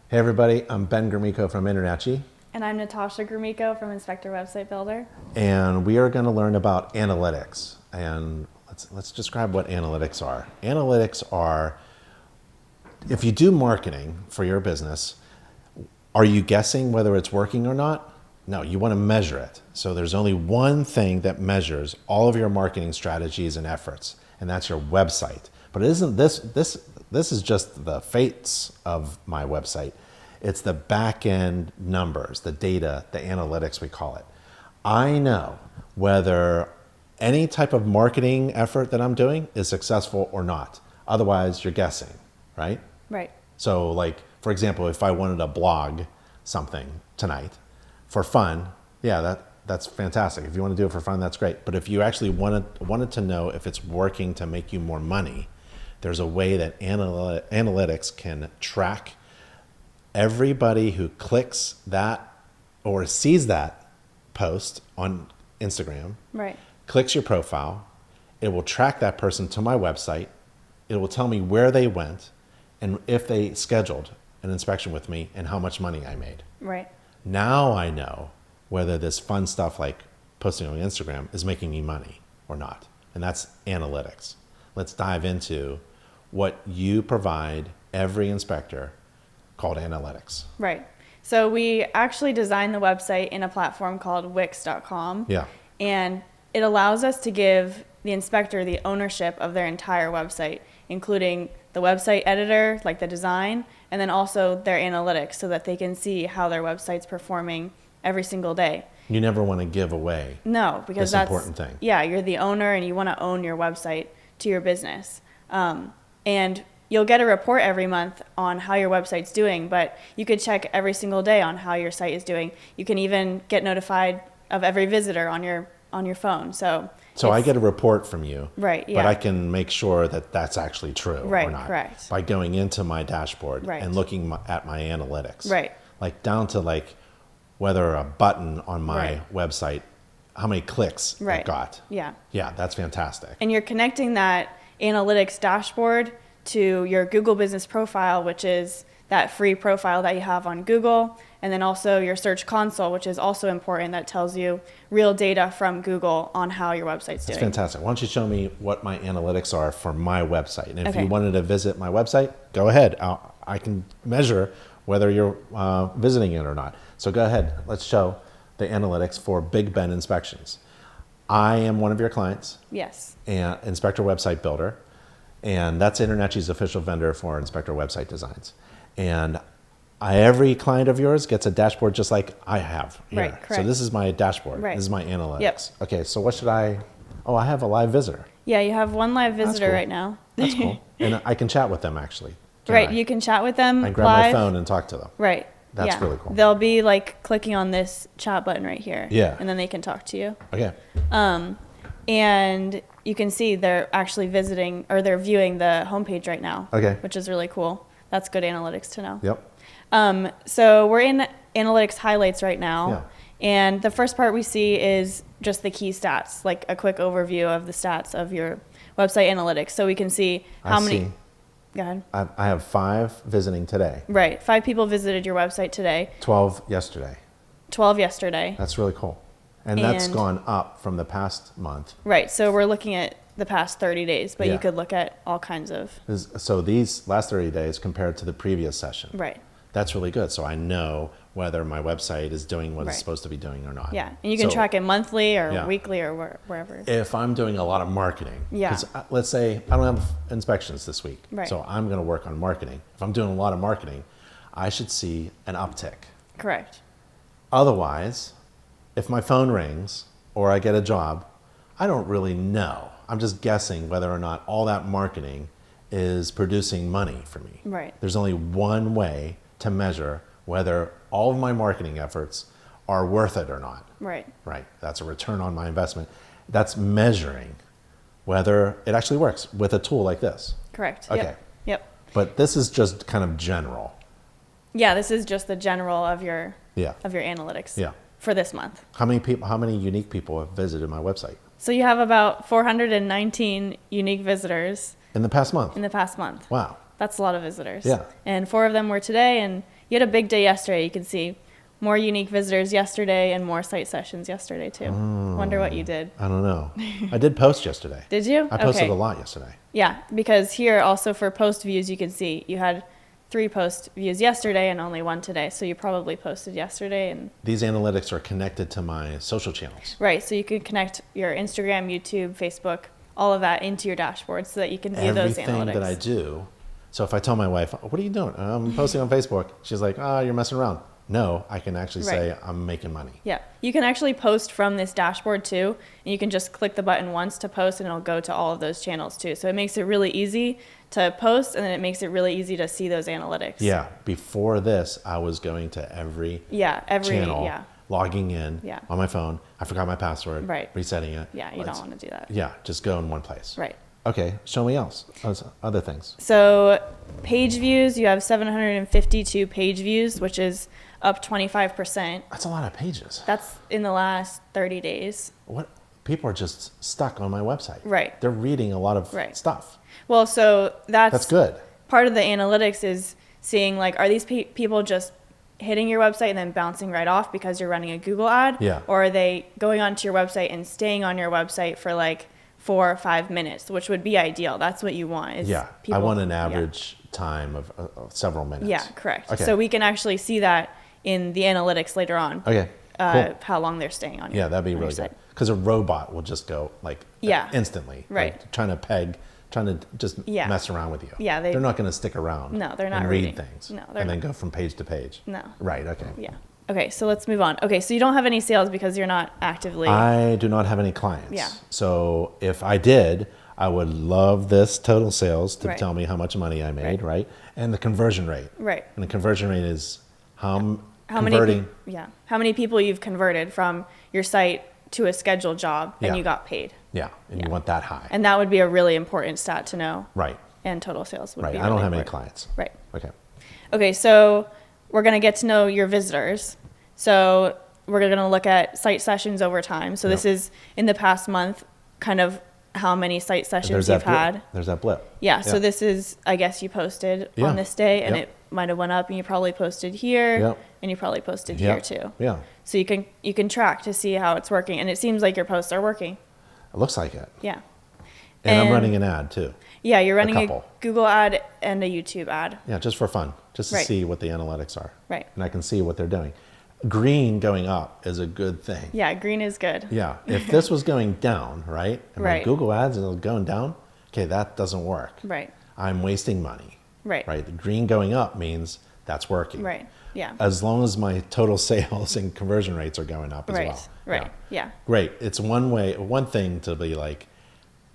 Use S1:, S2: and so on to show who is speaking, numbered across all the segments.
S1: Hey everybody, I'm Ben Gromicko from Internachi,
S2: And I'm Natasha Gromicko from Inspector Website Builder.
S1: and we are going to learn about analytics. And let's describe what analytics are. Analytics are, if you do marketing for your business, are you guessing whether it's working or not? No, you want to measure it. So there's only one thing that measures all of your marketing strategies and efforts, and that's your website. But it isn't this is just the fates of my website. It's the back end numbers, the data, the analytics we call it. I know whether any type of marketing effort that I'm doing is successful or not. Otherwise, you're guessing, right?
S2: Right.
S1: So like, for example, if I wanted to blog something tonight for fun, yeah, that's fantastic. If you want to do it for fun, that's great. But if you actually wanted to know if it's working to make you more money, there's a way that analytics can track everybody who clicks that or sees that post on Instagram,
S2: Right.
S1: clicks your profile. It will track that person to my website. It will tell me where they went and if they scheduled an inspection with me and how much money I made.
S2: Right.
S1: Now I know whether this fun stuff like posting on Instagram is making me money or not. And that's analytics. Let's dive into what you provide every inspector called analytics.
S2: Right. So we actually designed the website in a platform called Wix.com.
S1: Yeah.
S2: And it allows us to give the inspector the ownership of their entire website, including the website editor, like the design, and then also their analytics so that they can see how their website's performing every single day.
S1: You never want to give away
S2: No, because
S1: this
S2: that's
S1: important thing.
S2: Yeah, you're the owner and you want to own your website to your business. And you'll get a report every month on how your website's doing, but you could check every single day on how your site is doing. You can even get notified of every visitor on your phone. So
S1: I get a report from you,
S2: Right,
S1: but
S2: yeah.
S1: I can make sure that that's actually true or
S2: Right,
S1: not
S2: correct.
S1: by going into my dashboard
S2: Right.
S1: and looking at my analytics.
S2: Right.
S1: Like down to like whether a button on my
S2: Right.
S1: website, how many clicks
S2: Right.
S1: it got.
S2: Yeah.
S1: Yeah, that's fantastic.
S2: And you're connecting that analytics dashboard to your Google Business Profile, which is that free profile that you have on Google, and then also your Search Console, which is also important, that tells you real data from Google on how your website's
S1: That's
S2: doing.
S1: fantastic. Why don't you show me what my analytics are for my website? And if
S2: Okay.
S1: you wanted to visit my website, go ahead. I can measure whether you're visiting it or not. So go ahead. Let's show the analytics for Big Ben inspections. I am one of your clients,
S2: Yes.
S1: and Inspector Website Builder, and that's Internachi's official vendor for Inspector Website Designs. And every client of yours gets a dashboard just like I have here.
S2: Right,
S1: So
S2: correct.
S1: this is my dashboard.
S2: Right.
S1: This is my analytics.
S2: Yep.
S1: Okay, so what should I I have a live visitor.
S2: Yeah, you have one live visitor
S1: cool.
S2: right now.
S1: That's cool. And I can chat with them actually. Can't
S2: Right,
S1: I?
S2: you can chat with them
S1: I can grab
S2: live.
S1: my phone and talk to them.
S2: Right.
S1: That's
S2: yeah.
S1: really cool.
S2: They'll be like clicking on this chat button right here.
S1: Yeah.
S2: And then they can talk to you.
S1: Okay.
S2: And you can see they're actually visiting or they're viewing the homepage right now.
S1: Okay.
S2: Which is really cool. That's good analytics to know.
S1: Yep.
S2: So we're in analytics highlights right now.
S1: Yeah.
S2: And the first part we see is just the key stats, like a quick overview of the stats of your website analytics. So we can see how
S1: I
S2: many.
S1: see.
S2: Go ahead.
S1: I have 5 visiting today.
S2: Right. 5 people visited your website today,
S1: 12 yesterday.
S2: 12 yesterday.
S1: That's really cool. And that's
S2: And-
S1: gone up from the past month.
S2: Right. So we're looking at the past 30 days, but
S1: Yeah.
S2: you could look at all kinds of.
S1: So these last 30 days compared to the previous session.
S2: Right.
S1: That's really good. So I know whether my website is doing what
S2: Right.
S1: it's supposed to be doing or not.
S2: Yeah. And you can
S1: So
S2: track it monthly or
S1: Yeah.
S2: weekly or wherever.
S1: if I'm doing a lot of marketing,
S2: Yeah.
S1: 'cause, let's say I don't have inspections this week,
S2: Right.
S1: so I'm going to work on marketing. If I'm doing a lot of marketing, I should see an uptick.
S2: Correct.
S1: Otherwise, if my phone rings or I get a job, I don't really know. I'm just guessing whether or not all that marketing is producing money for me.
S2: Right.
S1: There's only one way to measure whether all of my marketing efforts are worth it or not.
S2: Right.
S1: Right. That's a return on my investment. That's measuring whether it actually works with a tool like this.
S2: Correct.
S1: Okay.
S2: Yep.
S1: But this is just kind of general.
S2: Yeah. This is just the general of your
S1: Yeah.
S2: analytics.
S1: Yeah.
S2: For this month.
S1: How many unique people have visited my website
S2: So you have about 419 unique visitors
S1: in the past month?
S2: in the past month.
S1: Wow.
S2: That's a lot of visitors.
S1: Yeah.
S2: And 4 of them were today, and You had a big day yesterday. You can see more unique visitors yesterday and more site sessions yesterday too. Wonder what you did.
S1: I don't know. I did post yesterday.
S2: Did you?
S1: I posted
S2: Okay.
S1: a lot yesterday.
S2: Yeah, because here also for post views, you can see you had 3 post views yesterday and only 1 today. So you probably posted yesterday. And
S1: These analytics are connected to my social channels.
S2: right, so you can connect your Instagram, YouTube, Facebook, all of that into your dashboard so that you can view those analytics.
S1: Everything that I do. So if I tell my wife, "What are you doing?" "I'm posting on Facebook." She's like, "Oh, you're messing around." No, I can actually say I'm making money.
S2: Yeah, you can actually post from this dashboard too, and you can just click the button once to post and it'll go to all of those channels too. So it makes it really easy to post, and then it makes it really easy to see those analytics.
S1: Yeah, before this, I was going to every channel,
S2: yeah.
S1: logging in
S2: Yeah.
S1: on my phone. I forgot my password,
S2: Right.
S1: resetting it.
S2: Yeah, you don't want to do that.
S1: Yeah, just go in one place.
S2: Right.
S1: Okay, show me else. Other things.
S2: So page views, you have 752 page views, which is up 25%.
S1: That's a lot of pages.
S2: That's in the last 30 days.
S1: What? People are just stuck on my website.
S2: Right.
S1: They're reading a lot of
S2: Right.
S1: stuff.
S2: Well, so
S1: That's good.
S2: Part of the analytics is seeing like, are these people just hitting your website and then bouncing right off because you're running a Google ad?
S1: Yeah.
S2: Or are they going onto your website and staying on your website for like 4 or 5 minutes, which would be ideal. That's what you want. Is
S1: Yeah, I want an average time of several minutes.
S2: Yeah, correct.
S1: Okay.
S2: So we can actually see that in the analytics later on.
S1: Okay, cool.
S2: How long they're staying on your
S1: Yeah, that'd be
S2: on your
S1: really
S2: site.
S1: good. Because a robot will just go like
S2: Yeah.
S1: instantly.
S2: Right.
S1: Like, trying to just
S2: Yeah.
S1: mess around with you.
S2: Yeah,
S1: they're not going to stick around.
S2: No, they're not
S1: and
S2: reading.
S1: read things.
S2: No, they're
S1: and then
S2: not.
S1: go from page to page.
S2: No.
S1: Right. Okay.
S2: Yeah. Okay, so let's move on. Okay, so you don't have any sales because you're not actively.
S1: I do not have any clients.
S2: Yeah.
S1: So if I did, I would love this total sales to
S2: Right.
S1: tell me how much money I made, right? And the conversion rate.
S2: Right.
S1: And the conversion rate is how
S2: many? How many people you've converted from your site to a scheduled job and
S1: Yeah.
S2: you got paid?
S1: Yeah, and
S2: Yeah.
S1: you want that high.
S2: And that would be a really important stat to know.
S1: Right.
S2: And total sales would
S1: Right.
S2: be.
S1: I don't
S2: really
S1: have any
S2: important.
S1: clients.
S2: Right.
S1: Okay.
S2: Okay, so we're going to get to know your visitors. So we're going to look at site sessions over time. So this
S1: Yep.
S2: is in the past month, kind of how many site sessions
S1: There's
S2: you've
S1: that blip.
S2: had.
S1: There's that blip.
S2: Yeah, so this is, I guess you posted
S1: Yeah.
S2: on this day, and
S1: Yep.
S2: it might have went up, and you probably posted here,
S1: Yep.
S2: and you probably posted
S1: Yeah.
S2: here too.
S1: Yeah.
S2: So you can track to see how it's working, and it seems like your posts are working.
S1: It looks like it.
S2: Yeah.
S1: And I'm
S2: And-
S1: running an ad too.
S2: Yeah, you're running a
S1: couple.
S2: Google ad and a YouTube ad.
S1: Yeah, just for fun, just to
S2: Right.
S1: see what the analytics are.
S2: Right.
S1: And I can see what they're doing. Green going up is a good thing.
S2: Yeah, green is good.
S1: Yeah. If this was going down, right? And my
S2: Right.
S1: Google ads is going down, okay, that doesn't work.
S2: Right.
S1: I'm wasting money.
S2: Right.
S1: Right. The green going up means that's working.
S2: Right. Yeah.
S1: As long as my total sales and conversion rates are going up as
S2: Right.
S1: well.
S2: Right. Yeah.
S1: Great. It's one thing to be like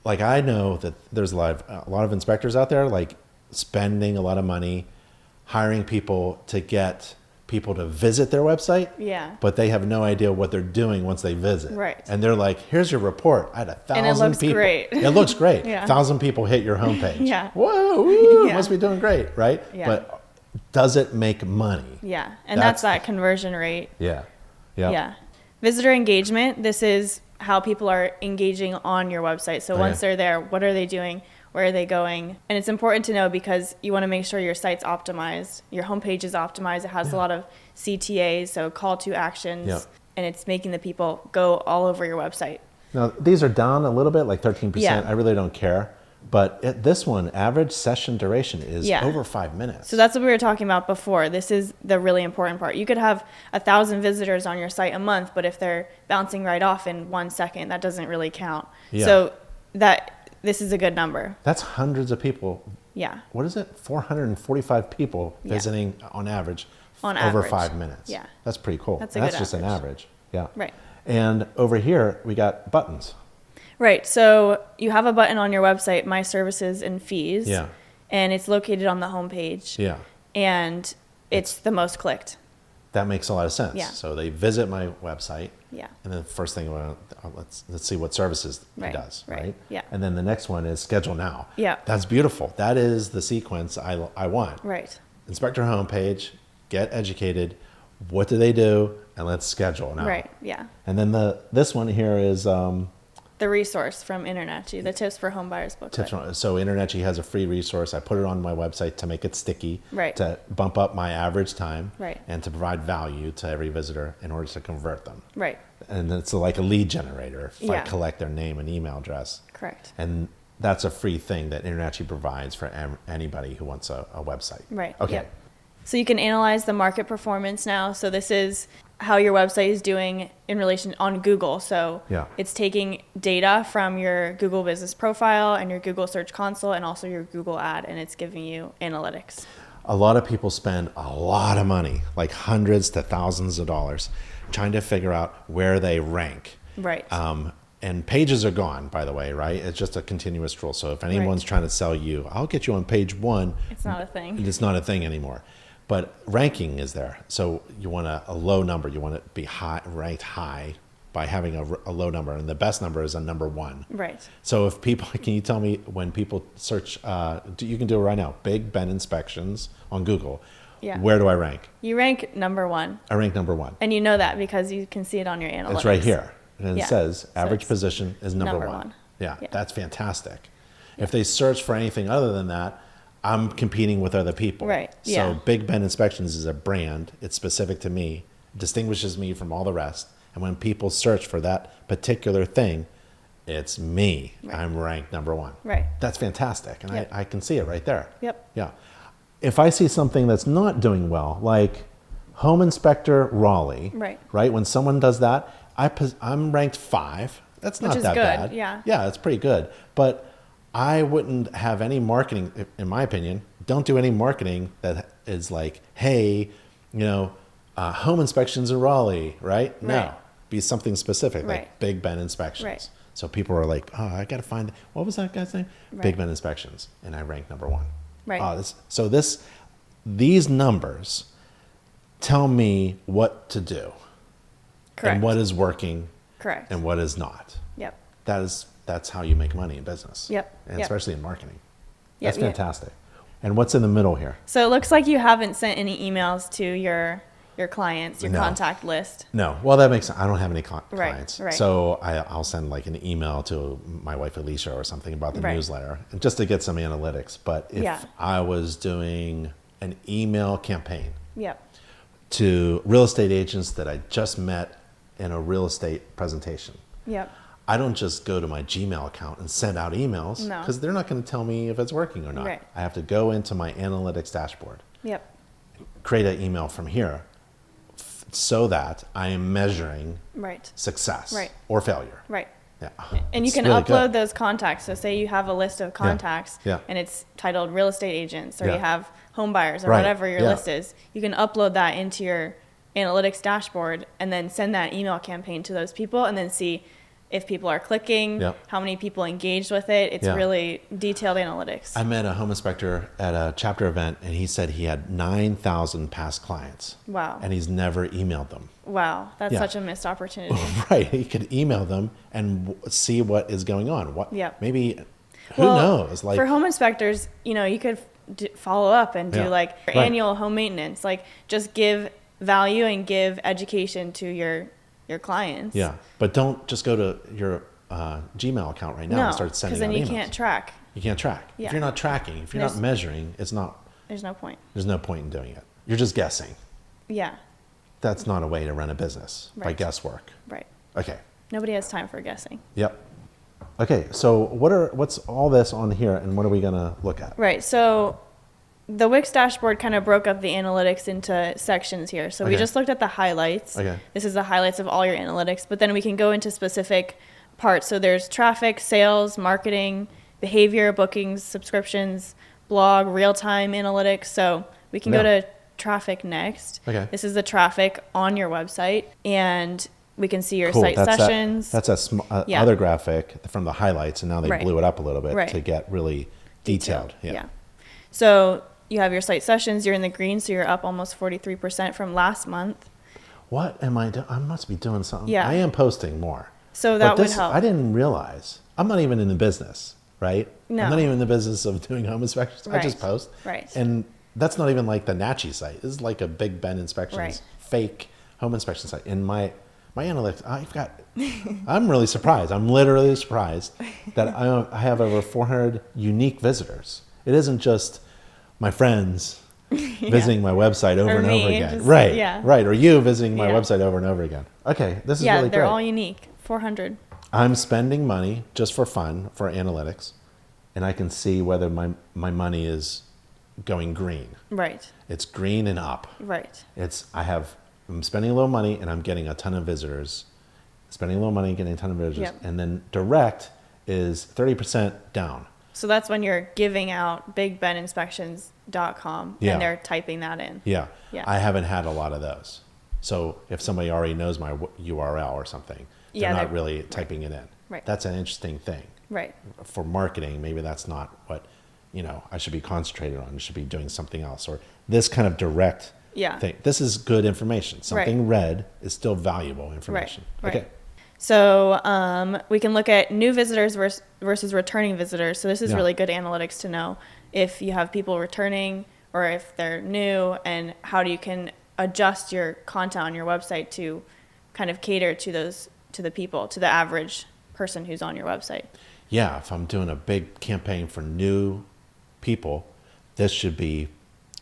S1: I know that there's a lot of inspectors out there like spending a lot of money hiring people to get people to visit their website.
S2: Yeah.
S1: But they have no idea what they're doing once they visit.
S2: Right.
S1: And they're like, here's your report. I had 1,000
S2: And it looks
S1: people.
S2: great.
S1: It looks great.
S2: Yeah.
S1: 1,000 people hit your homepage.
S2: Yeah.
S1: Whoa, woo,
S2: Yeah.
S1: must be doing great, right?
S2: Yeah.
S1: But does it make money?
S2: Yeah. And that's that conversion rate.
S1: Yeah. Yep.
S2: Yeah. Visitor engagement, this is how people are engaging on your website. So once they're there, what are they doing? Where are they going? And it's important to know because you want to make sure your site's optimized, your homepage is optimized. It has a lot of CTAs, so call to actions,
S1: Yep.
S2: and it's making the people go all over your website.
S1: Now, these are down a little bit, like 13%.
S2: Yeah.
S1: I really don't care. But this one, average session duration is
S2: Yeah.
S1: over 5 minutes.
S2: So that's what we were talking about before. This is the really important part. You could have 1,000 visitors on your site a month, but if they're bouncing right off in 1 second, that doesn't really count.
S1: Yeah.
S2: So this is a good number.
S1: That's hundreds of people.
S2: Yeah.
S1: What is it? 445 people
S2: Yeah.
S1: visiting on average
S2: On
S1: over
S2: average.
S1: 5 minutes.
S2: Yeah.
S1: That's pretty cool.
S2: That's a
S1: That's
S2: good
S1: just an
S2: average.
S1: average. Yeah.
S2: Right.
S1: And over here, we got buttons.
S2: Right. So you have a button on your website, My Services and Fees.
S1: Yeah.
S2: And it's located on the homepage.
S1: Yeah.
S2: And it's the most clicked.
S1: That makes a lot of sense.
S2: Yeah.
S1: So they visit my website.
S2: Yeah.
S1: And then the first thing, let's see what services
S2: Right,
S1: it does,
S2: right,
S1: right?
S2: yeah.
S1: And then the next one is schedule now.
S2: Yeah.
S1: That's beautiful. That is the sequence I want.
S2: Right.
S1: Inspector homepage, get educated. What do they do? And let's schedule now.
S2: Right. Yeah.
S1: And then this one here is
S2: The The resource from Internet, the Tips for Home Buyers booklet.
S1: So Internet has a free resource. I put it on my website to make it sticky,
S2: Right.
S1: to bump up my average time,
S2: Right.
S1: and to provide value to every visitor in order to convert them.
S2: Right.
S1: And it's like a lead generator if I
S2: Yeah.
S1: collect their name and email address.
S2: Correct.
S1: And that's a free thing that Internet provides for anybody who wants a website.
S2: Right.
S1: Okay.
S2: Yep. So you can analyze the market performance now. So this is how your website is doing in relation on Google. So
S1: Yeah.
S2: it's taking data from your Google business profile and your Google Search Console and also your Google ad, and it's giving you analytics.
S1: A lot of people spend a lot of money, like hundreds to thousands of dollars, trying to figure out where they rank.
S2: Right.
S1: And pages are gone, by the way, right? It's just a continuous scroll. So if anyone's trying to sell you, I'll get you on page 1.
S2: It's not a thing.
S1: It's not a thing anymore. But ranking is there. So you want a low number. You want to be ranked high by having a low number. And the best number is a number 1.
S2: Right.
S1: So if people, can you tell me when people search, you can do it right now, Big Ben Inspections on Google.
S2: Yeah.
S1: Where do I rank?
S2: You rank number 1.
S1: I rank number 1.
S2: And you know that because you can see it on your analytics.
S1: It's right here. And
S2: Yeah.
S1: it says average
S2: it's
S1: position is number
S2: number
S1: one.
S2: one.
S1: Yeah,
S2: Yeah.
S1: that's fantastic. If they search for anything other than that, I'm competing with other people.
S2: Right,
S1: So
S2: yeah.
S1: Big Ben Inspections is a brand. It's specific to me, distinguishes me from all the rest. And when people search for that particular thing, it's me.
S2: Right.
S1: I'm ranked number 1.
S2: Right.
S1: That's fantastic. And
S2: Yep.
S1: I can see it right there.
S2: Yep.
S1: Yeah. If I see something that's not doing well, like Home Inspector Raleigh,
S2: Right.
S1: When someone does that, I'm ranked 5. That's not
S2: Which is
S1: that
S2: good,
S1: bad.
S2: yeah.
S1: Yeah, it's pretty good. But I wouldn't have any marketing, in my opinion, don't do any marketing that is like, hey, home inspections in Raleigh, right? No.
S2: Right.
S1: Be something specific,
S2: Right.
S1: like Big Ben Inspections.
S2: Right.
S1: So people are like, oh, I got to find, what was that guy's name?
S2: Right.
S1: Big Ben Inspections. And I ranked number 1.
S2: Right.
S1: These numbers tell me what to do.
S2: Correct.
S1: And what is working
S2: Correct.
S1: and what is not.
S2: Yep.
S1: That's how you make money in business.
S2: Yep.
S1: And
S2: Yep.
S1: especially in marketing.
S2: Yep,
S1: That's
S2: yep.
S1: fantastic. And what's in the middle here?
S2: So it looks like you haven't sent any emails to your clients, your
S1: No.
S2: contact list.
S1: No. Well, that makes sense. I don't have any
S2: Right,
S1: clients.
S2: right.
S1: So I'll send like an email to my wife Alicia or something about the
S2: Right.
S1: newsletter, and just to get some analytics. But if
S2: Yeah.
S1: I was doing an email campaign
S2: Yep.
S1: to real estate agents that I just met in a real estate presentation,
S2: Yep.
S1: I don't just go to my Gmail account and send out emails
S2: No.
S1: because they're not going to tell me if it's working or not.
S2: Right.
S1: I have to go into my analytics dashboard,
S2: Yep.
S1: create an email from here so that I am measuring
S2: Right.
S1: success
S2: Right.
S1: or failure.
S2: Right.
S1: Yeah.
S2: And you
S1: It's
S2: can
S1: really
S2: upload
S1: good.
S2: those contacts. So say you have a list of contacts
S1: Yeah.
S2: and it's titled real estate agents, or
S1: Yeah.
S2: you have home buyers, or
S1: Right.
S2: whatever your
S1: Yeah.
S2: list is. You can upload that into your analytics dashboard and then send that email campaign to those people and then see if people are clicking,
S1: Yep.
S2: how many people engaged with it. It's
S1: Yeah.
S2: really detailed analytics.
S1: I met a home inspector at a chapter event, and he said he had 9,000 past clients.
S2: Wow.
S1: And he's never emailed them.
S2: Wow. That's
S1: Yeah.
S2: such a missed opportunity.
S1: Right. He could email them and see what is going on.
S2: Yep.
S1: Maybe, who
S2: Well,
S1: knows? Like,
S2: for home inspectors, you could follow up and do
S1: Yeah.
S2: like
S1: Right.
S2: annual home maintenance. Like just give value and give education to your clients.
S1: yeah. But don't just go to your Gmail account right now
S2: No,
S1: and start
S2: because
S1: sending
S2: then
S1: out
S2: you
S1: emails.
S2: can't track.
S1: You can't track.
S2: Yeah.
S1: If you're not tracking, if you're not
S2: There's-
S1: measuring, there's
S2: There's no point.
S1: no point in doing it. You're just guessing.
S2: Yeah.
S1: That's not a way to run a business by
S2: Right.
S1: guesswork.
S2: Right.
S1: Okay.
S2: Nobody has time for guessing.
S1: Yep. Okay. So what's all this on here, and what are we gonna look at?
S2: Right. So the Wix dashboard kind of broke up the analytics into sections here. So we
S1: Okay.
S2: just looked at the highlights.
S1: Okay.
S2: This is the highlights of all your analytics, but then we can go into specific parts. So there's traffic, sales, marketing, behavior, bookings, subscriptions, blog, real-time analytics. So we can go
S1: Yeah.
S2: to traffic next.
S1: Okay.
S2: This is the traffic on your website, and we can see your
S1: Cool.
S2: site
S1: That's
S2: sessions.
S1: That's
S2: Yeah.
S1: other graphic from the highlights, and now they
S2: Right.
S1: blew it up a little bit
S2: Right.
S1: to get really detailed.
S2: Yeah. So you have your site sessions, you're in the green, so you're up almost 43% from last month.
S1: What am I doing? I must be doing something.
S2: Yeah.
S1: I am posting more.
S2: So
S1: But
S2: that would
S1: this,
S2: help.
S1: I didn't realize. I'm not even in the business, right?
S2: No.
S1: I'm not even in the business of doing home inspections. I just
S2: Right.
S1: post.
S2: Right.
S1: And that's not even like the Natchez site. This is like a Big Ben Inspections
S2: Right.
S1: fake home inspection site. And my my analytics, I'm really surprised. I'm literally surprised that I have over 400 unique visitors. It isn't just my friends visiting my website over
S2: Or
S1: and
S2: me,
S1: over again.
S2: just-
S1: Right,
S2: yeah.
S1: right. Or you visiting my
S2: Yeah.
S1: website over and over again. Okay, this is
S2: Yeah,
S1: really
S2: they're
S1: great.
S2: all unique. 400.
S1: I'm spending money just for fun for analytics, and I can see whether my money is going green.
S2: Right.
S1: It's green and up.
S2: Right.
S1: I'm spending a little money and I'm getting a ton of visitors. Spending a little money, getting a ton of visitors.
S2: Yep.
S1: And then direct is 30% down.
S2: So that's when you're giving out bigbeninspections.com
S1: Yeah.
S2: and they're typing that in.
S1: Yeah.
S2: Yeah.
S1: I haven't had a lot of those. So if somebody already knows my URL or something, they're
S2: Yeah,
S1: not
S2: they're-
S1: really typing it in.
S2: Right.
S1: That's an interesting thing.
S2: Right.
S1: For marketing, maybe that's not what, I should be concentrated on. I should be doing something else. Or this kind of direct
S2: Yeah.
S1: thing. This is good information. Something red is still valuable information.
S2: Right.
S1: Okay.
S2: So we can look at new visitors versus returning visitors. So this is
S1: Yeah.
S2: really good analytics to know if you have people returning or if they're new, and how you can adjust your content on your website to kind of cater to the people, to the average person who's on your website.
S1: Yeah, if I'm doing a big campaign for new people, this should be.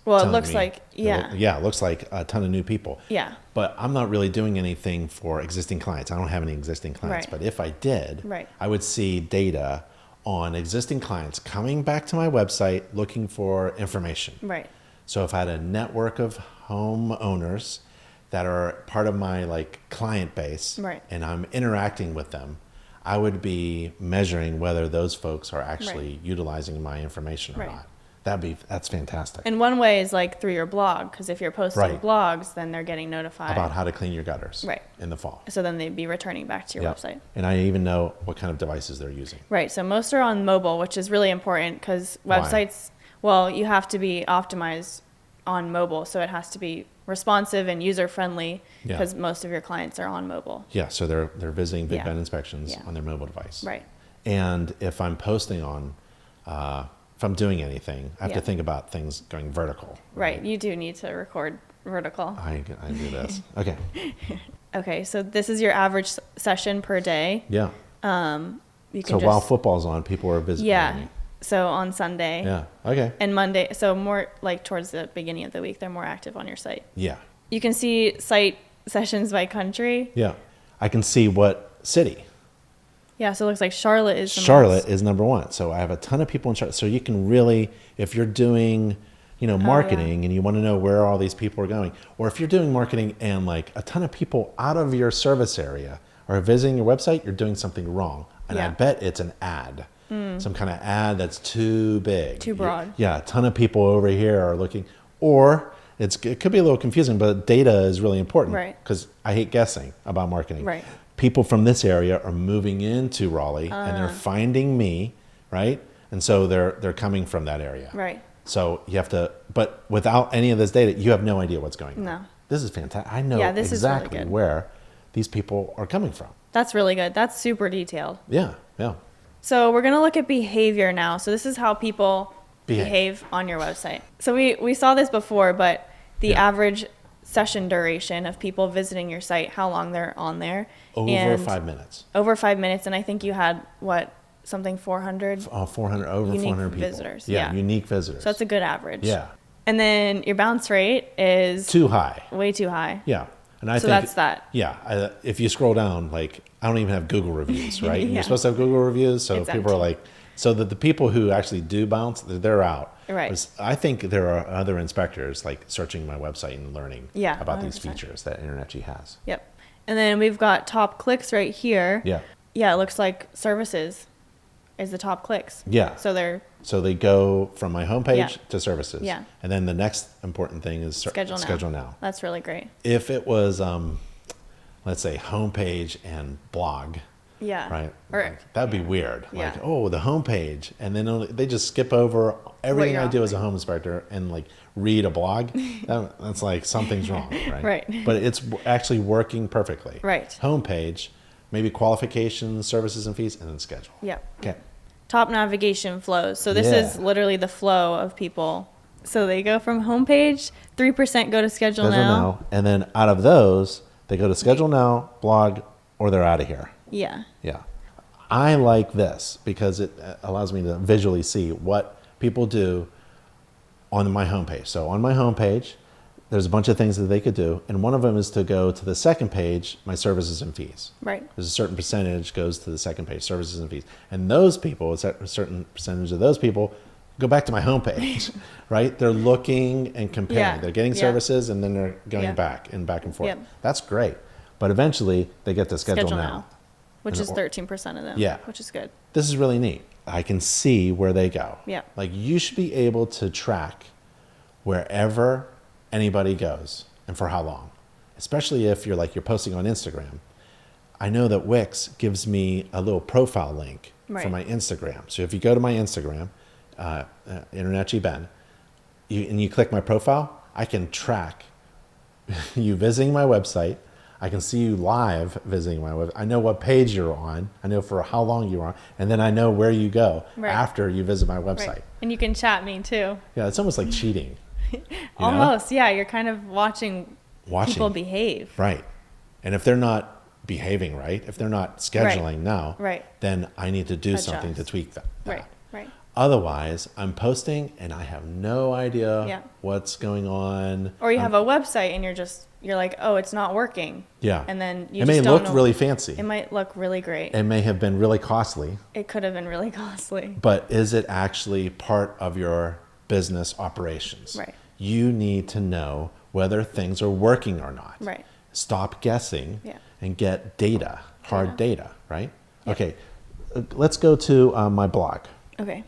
S2: Well, it
S1: telling
S2: looks
S1: me-
S2: like, yeah.
S1: It looks like a ton of new people.
S2: Yeah.
S1: But I'm not really doing anything for existing clients. I don't have any existing clients.
S2: Right.
S1: But if I did,
S2: Right.
S1: I would see data on existing clients coming back to my website looking for information.
S2: Right.
S1: So if I had a network of homeowners that are part of my client base,
S2: Right.
S1: and I'm interacting with them, I would be measuring whether those folks are actually utilizing my information or
S2: Right.
S1: not. That's fantastic.
S2: And one way is like through your blog, because if you're posting
S1: Right.
S2: blogs, then they're getting notified.
S1: About how to clean your gutters
S2: Right.
S1: in the fall.
S2: So then they'd be returning back to your
S1: Yeah.
S2: website.
S1: And I even know what kind of devices they're using.
S2: Right. So most are on mobile, which is really important because
S1: Why?
S2: websites, well, you have to be optimized on mobile. So it has to be responsive and user friendly
S1: Yeah.
S2: because most of your clients are on mobile.
S1: Yeah, so they're visiting Big
S2: Yeah.
S1: Ben inspections
S2: Yeah.
S1: on their mobile device.
S2: Right.
S1: And if I'm posting on, if I'm doing anything, I have
S2: Yeah.
S1: to think about things going vertical.
S2: Right. You do need to record vertical.
S1: I do this. Okay.
S2: Okay. So this is your average session per day.
S1: Yeah.
S2: You
S1: So
S2: can
S1: while
S2: just,
S1: football's on, people are visiting
S2: yeah.
S1: me.
S2: So on Sunday.
S1: Yeah. Okay.
S2: And Monday, so more like towards the beginning of the week, they're more active on your site.
S1: Yeah.
S2: You can see site sessions by country.
S1: Yeah. I can see what city.
S2: Yeah, so it looks like Charlotte is the
S1: Charlotte
S2: most.
S1: is number one. So I have a ton of people in Charlotte. So you can really, if you're doing, marketing and you want to know where all these people are going, or if you're doing marketing and a ton of people out of your service area are visiting your website, you're doing something wrong. And I
S2: Yeah.
S1: bet it's an ad, some kind of ad that's too big.
S2: Too broad.
S1: Yeah, a ton of people over here are looking, or it could be a little confusing, but data is really important.
S2: Right.
S1: Because I hate guessing about marketing.
S2: Right.
S1: People from this area are moving into Raleigh and they're finding me, right? And so they're coming from that area.
S2: Right.
S1: So you have to, but without any of this data, you have no idea what's going on.
S2: No.
S1: This is fantastic. I know
S2: Yeah, this is really
S1: exactly
S2: good.
S1: where these people are coming from.
S2: That's really good. That's super detailed.
S1: Yeah, yeah.
S2: So we're going to look at behavior now. So this is how people
S1: Behave.
S2: behave on your website. So we saw this before, but the
S1: Yeah.
S2: average session duration of people visiting your site, how long they're on there.
S1: Over
S2: and
S1: 5 minutes.
S2: Over 5 minutes. And I think you had, something 400?
S1: 400, over
S2: Unique
S1: 400 people.
S2: visitors,
S1: Yeah,
S2: yeah.
S1: unique visitors.
S2: So that's a good average.
S1: Yeah.
S2: And then your bounce rate is
S1: Too high.
S2: way too high.
S1: Yeah. And I
S2: So
S1: think
S2: that's that.
S1: Yeah, if you scroll down, I don't even have Google reviews, right? And
S2: Yeah.
S1: you're supposed to have Google reviews, so
S2: It's
S1: people are
S2: empty.
S1: so that the people who actually do bounce, they're out.
S2: Right.
S1: I think there are other inspectors searching my website and learning
S2: Yeah,
S1: about these
S2: 100%.
S1: features that InternetG has.
S2: Yep. And then we've got top clicks right here.
S1: Yeah,
S2: Yeah, it looks like services is the top clicks.
S1: yeah.
S2: So
S1: they go from my homepage
S2: Yeah.
S1: to services.
S2: Yeah.
S1: And then the next important thing is
S2: schedule now.
S1: now.
S2: That's really great.
S1: If it was, let's say, homepage and blog,
S2: Yeah.
S1: right?
S2: Or
S1: That'd be weird.
S2: Yeah.
S1: The homepage, and then they just skip over everything
S2: you're
S1: I do as a home inspector and read a blog. That's something's wrong, right?
S2: Right.
S1: But it's actually working perfectly.
S2: Right.
S1: Homepage, maybe qualifications, services and fees, and then schedule.
S2: Yep.
S1: Okay.
S2: Top navigation flows. So this
S1: Yeah.
S2: is literally the flow of people. So they go from homepage, 3% go to schedule
S1: Schedule
S2: now.
S1: now, and then out of those, They go to schedule now, blog, or they're out of here.
S2: Yeah.
S1: Yeah. I like this because it allows me to visually see what people do on my homepage. So on my homepage, there's a bunch of things that they could do. And one of them is to go to the second page, my services and fees.
S2: Right.
S1: There's a certain percentage goes to the second page, services and fees. And those people, a certain percentage of those people go back to my homepage, right? They're looking and comparing.
S2: Yeah.
S1: They're getting
S2: Yeah.
S1: services and then they're going
S2: Yeah.
S1: back and forth.
S2: Yep.
S1: That's great. But eventually they get to schedule,
S2: Schedule
S1: now.
S2: now, which
S1: And
S2: is 13% of them.
S1: Yeah.
S2: Which is good.
S1: This is really neat. I can see where they go.
S2: Yeah.
S1: Like you should be able to track wherever anybody goes and for how long, especially if you're posting on Instagram. I know that Wix gives me a little profile link for
S2: Right.
S1: my Instagram. So if you go to my Instagram, Internet G Ben, and you click my profile, I can track you visiting my website. I can see you live visiting my website. I know what page you're on. I know for how long you're on. And then I know where you go
S2: Right.
S1: after you visit my website.
S2: Right. And you can chat me too.
S1: Yeah, it's almost like cheating. you know?
S2: Almost. Yeah. You're kind of watching people behave.
S1: Right. And if they're not behaving right, if they're not scheduling now,
S2: Right.
S1: then I need to do
S2: Adjust.
S1: something to tweak that.
S2: Right. Right.
S1: Otherwise, I'm posting and I have no idea
S2: Yeah.
S1: what's going on.
S2: Or you have a website and you're like, oh, it's not working.
S1: Yeah.
S2: And then you
S1: it
S2: just
S1: may
S2: don't
S1: look
S2: know.
S1: really fancy.
S2: It might look really great.
S1: It may have been really costly,
S2: It could have been really costly.
S1: but is it actually part of your business operations?
S2: Right.
S1: You need to know whether things are working or not.
S2: Right.
S1: Stop guessing
S2: Yeah.
S1: and get data, hard data, right? Okay, let's go to my blog.
S2: Okay.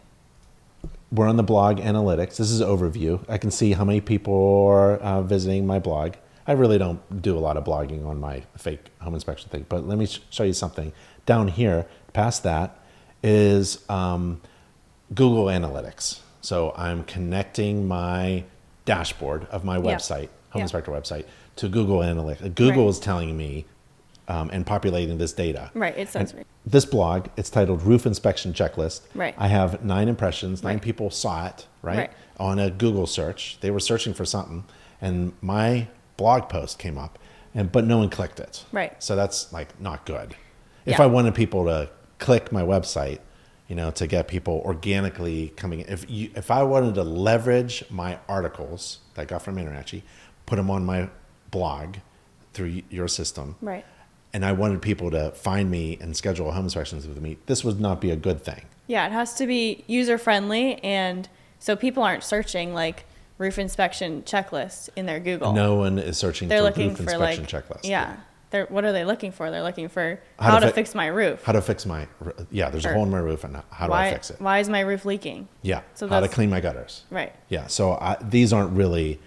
S1: We're on the blog analytics. This is overview. I can see how many people are visiting my blog. I really don't do a lot of blogging on my fake home inspection thing, but let me show you something. Down here, past that, is Google Analytics. So I'm connecting my dashboard of my website, Home
S2: Yeah.
S1: Inspector website, to Google Analytics. Google
S2: Right.
S1: is telling me and populating this data.
S2: Right. It says
S1: And
S2: right.
S1: this blog, it's titled Roof Inspection Checklist.
S2: Right.
S1: I have 9 impressions. 9
S2: Right.
S1: people saw it, right?
S2: Right.
S1: On a Google search. They were searching for something, and my blog post came up, but no one clicked it.
S2: Right.
S1: So that's not good. If
S2: Yeah.
S1: I wanted people to click my website, to get people organically coming in. If I wanted to leverage my articles that I got from Internetchi, put them on my blog through your system,
S2: Right.
S1: and I wanted people to find me and schedule home inspections with me, this would not be a good thing.
S2: Yeah. It has to be user friendly. And so people aren't searching like roof inspection checklist in their Google.
S1: No one is searching
S2: They're
S1: for
S2: looking
S1: roof
S2: for
S1: inspection
S2: like,
S1: checklist.
S2: yeah. What are they looking for? They're looking for
S1: How
S2: how
S1: to
S2: to
S1: fi-
S2: fix my roof.
S1: How to fix my, there's a
S2: Or
S1: hole in my roof, and how do I fix it?
S2: Why is my roof leaking?
S1: Yeah,
S2: So
S1: how to
S2: that's-
S1: clean my gutters.
S2: Right.
S1: Yeah, so these aren't really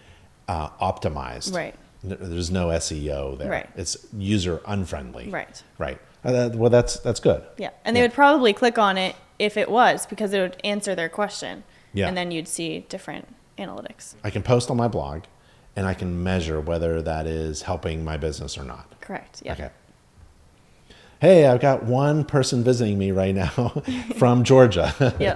S1: optimized.
S2: Right.
S1: There's no SEO there.
S2: Right.
S1: It's user unfriendly.
S2: Right.
S1: Right. Well, that's good.
S2: Yeah. And they would probably click on it if it was, because it would answer their question.
S1: Yeah.
S2: And then you'd see different analytics.
S1: I can post on my blog, and I can measure whether that is helping my business or not.
S2: Correct. Yeah.
S1: Okay. Hey, I've got one person visiting me right now from Georgia.
S2: Yeah.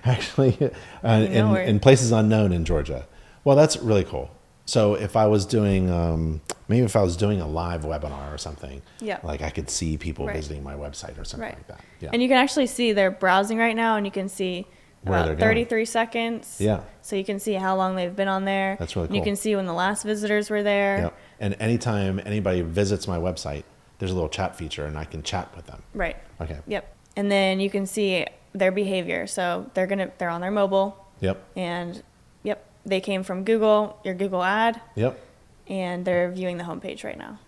S1: Actually,
S2: where-
S1: in places unknown in Georgia. Well, that's really cool. So if I was doing, maybe if I was doing a live webinar or something,
S2: Yeah.
S1: like I could see people
S2: Right.
S1: visiting my website or something
S2: Right.
S1: like that. Yeah.
S2: And you can actually see they're browsing right now, and you can see
S1: Where they're
S2: about
S1: going.
S2: 33 seconds.
S1: Yeah.
S2: So you can see how long they've been on there.
S1: That's really
S2: And you
S1: cool.
S2: can see when the last visitors were there.
S1: Yep. And anytime anybody visits my website, there's a little chat feature, and I can chat with them.
S2: Right.
S1: Okay.
S2: Yep. And then you can see their behavior. So they're on their mobile,
S1: Yep.
S2: and yep, they came from Google, your Google ad,
S1: Yep.
S2: and they're viewing the homepage right now.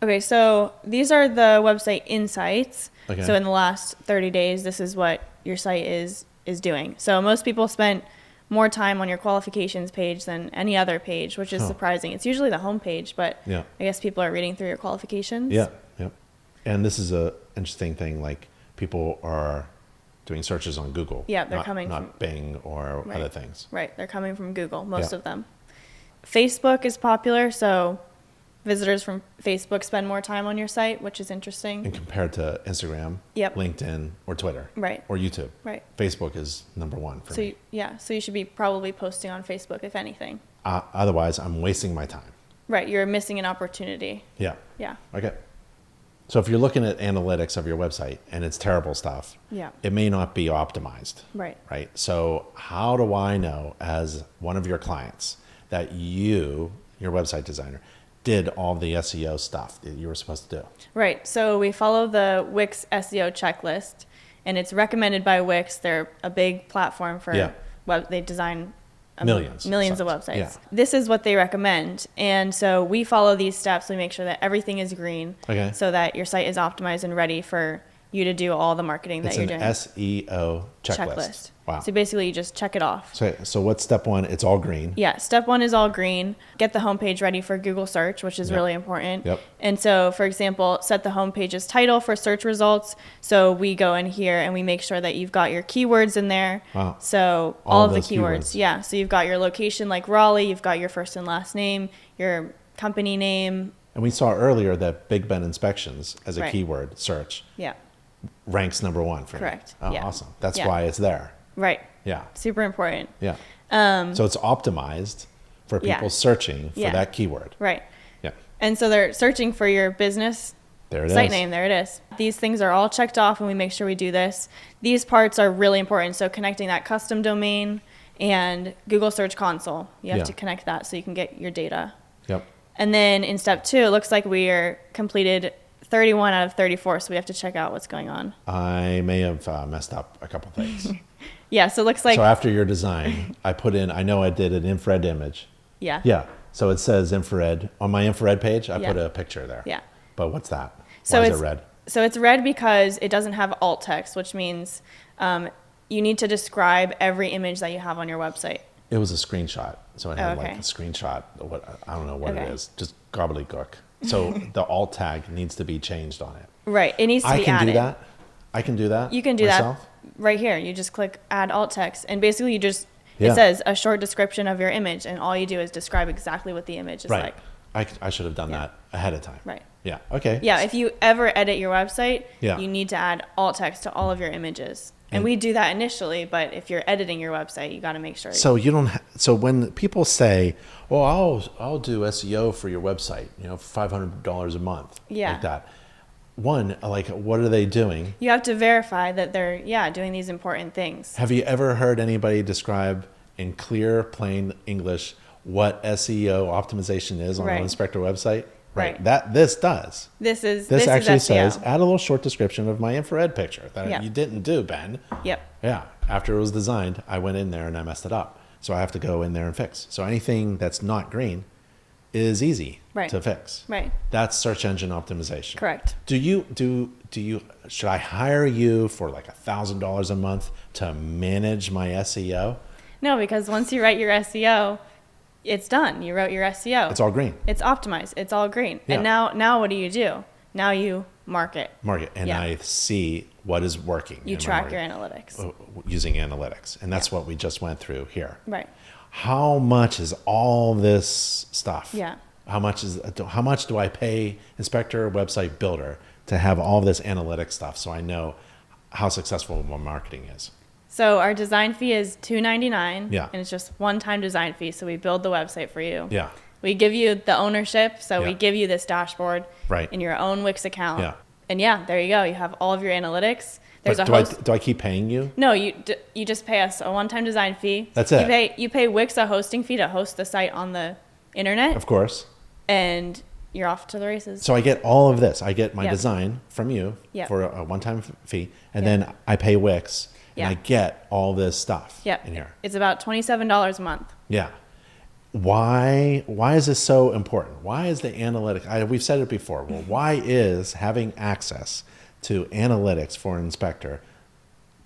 S2: Okay, so these are the website insights.
S1: Okay.
S2: So in the last 30 days, this is what your site is doing. So most people spent more time on your qualifications page than any other page, which is
S1: Huh.
S2: surprising. It's usually the homepage, but
S1: Yeah.
S2: I guess people are reading through your qualifications.
S1: Yeah, yep. And this is a interesting thing. Like people are doing searches on Google.
S2: Yeah, they're
S1: not,
S2: coming
S1: not
S2: from-
S1: Bing or
S2: Right.
S1: other things.
S2: Right, they're coming from Google, most
S1: Yeah.
S2: of them. Facebook is popular, so visitors from Facebook spend more time on your site, which is interesting.
S1: And compared to Instagram,
S2: Yep.
S1: LinkedIn, or Twitter,
S2: Right.
S1: or YouTube,
S2: Right.
S1: Facebook is number one for
S2: So
S1: me.
S2: so you should be probably posting on Facebook if anything.
S1: Otherwise, I'm wasting my time.
S2: Right. You're missing an opportunity.
S1: Yeah.
S2: Yeah.
S1: Okay. So if you're looking at analytics of your website and it's terrible stuff,
S2: Yeah.
S1: it may not be optimized.
S2: Right.
S1: Right. So how do I know as one of your clients that your website designer, did all the SEO stuff that you were supposed to do?
S2: Right. So we follow the Wix SEO checklist, and it's recommended by Wix. They're a big platform for they design millions of websites.
S1: Yeah.
S2: This is what they recommend. And so we follow these steps. We make sure that everything is green so that your site is optimized and ready for you to do all the marketing that you're doing.
S1: It's an SEO checklist. Wow.
S2: So basically you just check it off.
S1: So what's step one? It's all green.
S2: Yeah. Step one is all green. Get the homepage ready for Google search, which is really important.
S1: Yep.
S2: And so, for example, set the homepage's title for search results. So we go in here and we make sure that you've got your keywords in there.
S1: Wow.
S2: So all of the
S1: those
S2: keywords. Yeah. So you've got your location like Raleigh, you've got your first and last name, your company name.
S1: And we saw earlier that Big Ben inspections as a keyword search
S2: Yeah.
S1: ranks number one for
S2: Correct.
S1: me. Oh,
S2: Yeah.
S1: awesome. That's why it's there.
S2: Right.
S1: Yeah.
S2: Super important.
S1: Yeah. So it's optimized for people searching for that keyword.
S2: Right.
S1: Yeah.
S2: And so they're searching for your business site name. There it is. These things are all checked off, and we make sure we do this. These parts are really important. So connecting that custom domain and Google Search Console, you have to connect that so you can get your data.
S1: Yep.
S2: And then in step 2, it looks like we are completed 31 out of 34, so we have to check out what's going on.
S1: I may have messed up a couple things.
S2: Yeah, so it looks like...
S1: So after your design, I know I did an infrared image.
S2: Yeah.
S1: Yeah. So it says infrared. On my infrared page, I put a picture there.
S2: Yeah.
S1: But what's that?
S2: So
S1: Why is it red?
S2: So it's red because it doesn't have alt text, which means you need to describe every image that you have on your website.
S1: It was a screenshot. So it had like a screenshot. I don't know what it is. Just gobbledygook. So the alt tag needs to be changed on it.
S2: Right. It needs to be added.
S1: I can do that. I can do that.
S2: You can do
S1: myself?
S2: that right here. You just click add alt text, and basically you just it says a short description of your image, and all you do is describe exactly what the image is like.
S1: I should have done that ahead of time.
S2: Right.
S1: Yeah. Okay.
S2: Yeah. If you ever edit your website,
S1: Yeah.
S2: you need to add alt text to all of your images. And we do that initially, but if you're editing your website, you got to make sure.
S1: So you don't. So when people say, "Well, I'll do SEO for your website," for $500 a month, like that. One, like, what are they doing?
S2: You have to verify that they're doing these important things.
S1: Have you ever heard anybody describe in clear, plain English what SEO optimization is on an inspector website? Right. This does.
S2: This
S1: actually
S2: is
S1: says add a little short description of my infrared picture that you didn't do, Ben.
S2: Yep.
S1: Yeah. After it was designed, I went in there and I messed it up. So I have to go in there and fix. So anything that's not green is easy to fix.
S2: Right.
S1: That's search engine optimization.
S2: Correct.
S1: Should I hire you for like $1,000 a month to manage my SEO?
S2: No, because once you write your SEO, it's done. You wrote your SEO.
S1: It's all green.
S2: It's optimized. It's all green.
S1: Yeah.
S2: And now what do? Now you market.
S1: And I see what is working.
S2: You track your analytics.
S1: Using analytics. And that's what we just went through here.
S2: Right.
S1: How much is all this stuff?
S2: Yeah.
S1: How much do I pay Inspector Website Builder to have all this analytics stuff so I know how successful my marketing is?
S2: So our design fee is $299.
S1: Yeah.
S2: And it's just one-time design fee. So we build the website for you.
S1: Yeah.
S2: We give you the ownership. So we give you this dashboard in your own Wix account.
S1: Yeah.
S2: And there you go. You have all of your analytics. There's
S1: do I keep paying you?
S2: No, you just pay us a one-time design fee.
S1: That's it.
S2: You pay Wix a hosting fee to host the site on the internet.
S1: Of course.
S2: And you're off to the races.
S1: So I get all of this. I get my design from you for a one-time fee, and then I pay Wix. And I get all this stuff in here.
S2: It's about $27 a month.
S1: Yeah. Why is this so important? Why is the analytics? We've said it before. Well, why is having access to analytics for an inspector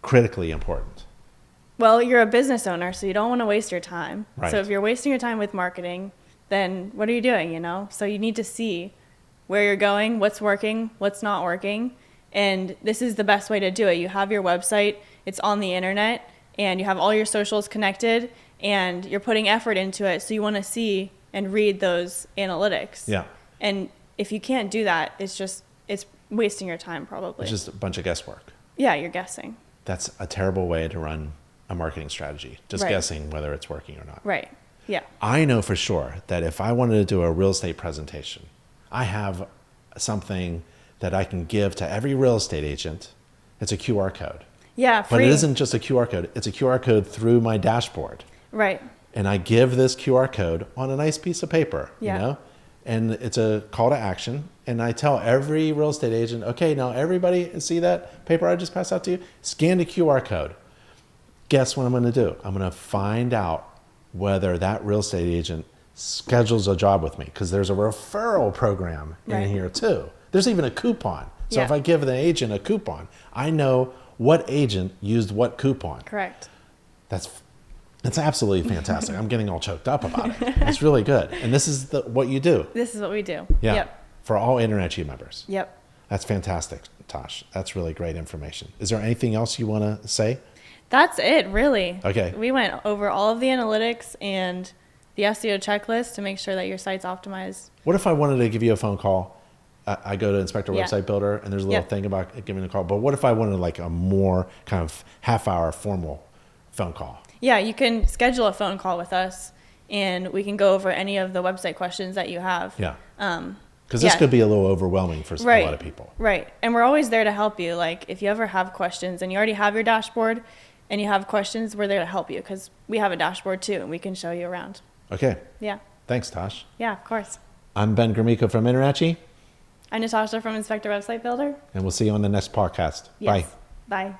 S1: critically important?
S2: Well, you're a business owner, so you don't want to waste your time.
S1: Right.
S2: So if you're wasting your time with marketing, then what are you doing, So you need to see where you're going, what's working, what's not working. And this is the best way to do it. You have your website, it's on the internet, and you have all your socials connected, and you're putting effort into it. So you want to see and read those analytics.
S1: Yeah.
S2: And if you can't do that, it's wasting your time probably.
S1: It's just a bunch of guesswork.
S2: Yeah, you're guessing.
S1: That's a terrible way to run a marketing strategy. Just guessing whether it's working or not.
S2: Right. Yeah.
S1: I know for sure that if I wanted to do a real estate presentation, I have something that I can give to every real estate agent. It's a QR code.
S2: Yeah,
S1: But
S2: free.
S1: it isn't just a QR code. It's a QR code through my dashboard.
S2: Right.
S1: And I give this QR code on a nice piece of paper,
S2: Yeah.
S1: you know? And it's a call to action. And I tell every real estate agent, okay, now everybody see that paper I just passed out to you? Scan the QR code. Guess what I'm going to do? I'm going to find out whether that real estate agent schedules a job with me, because there's a referral program in
S2: Right.
S1: here too. There's even a coupon. So
S2: Yeah.
S1: if I give the agent a coupon, I know what agent used what coupon.
S2: Correct.
S1: That's absolutely fantastic. I'm getting all choked up about it. It's really good. And this is what you do.
S2: This is what we do.
S1: Yeah.
S2: Yep.
S1: For all Internet members.
S2: Yep.
S1: That's fantastic, Tosh. That's really great information. Is there anything else you want to say?
S2: That's it, really.
S1: Okay.
S2: We went over all of the analytics and the SEO checklist to make sure that your site's optimized.
S1: What if I wanted to give you a phone call? I go to Inspector
S2: Yeah.
S1: Website Builder, and there's a little
S2: Yep.
S1: thing about giving a call. But what if I wanted like a more kind of half-hour formal phone call?
S2: Yeah, you can schedule a phone call with us, and we can go over any of the website questions that you have.
S1: Yeah. Because this
S2: yeah.
S1: could be a little overwhelming for
S2: Right.
S1: a lot of people.
S2: Right. And we're always there to help you. Like, if you ever have questions and you already have your dashboard and you have questions, we're there to help you because we have a dashboard too, and we can show you around.
S1: Okay.
S2: Yeah.
S1: Thanks, Tosh.
S2: Yeah, of course.
S1: I'm Ben Gromicko from Interachi,
S2: I'm Natasha from Inspector Website Builder.
S1: and we'll see you on the next podcast.
S2: Yes.
S1: Bye.
S2: Bye.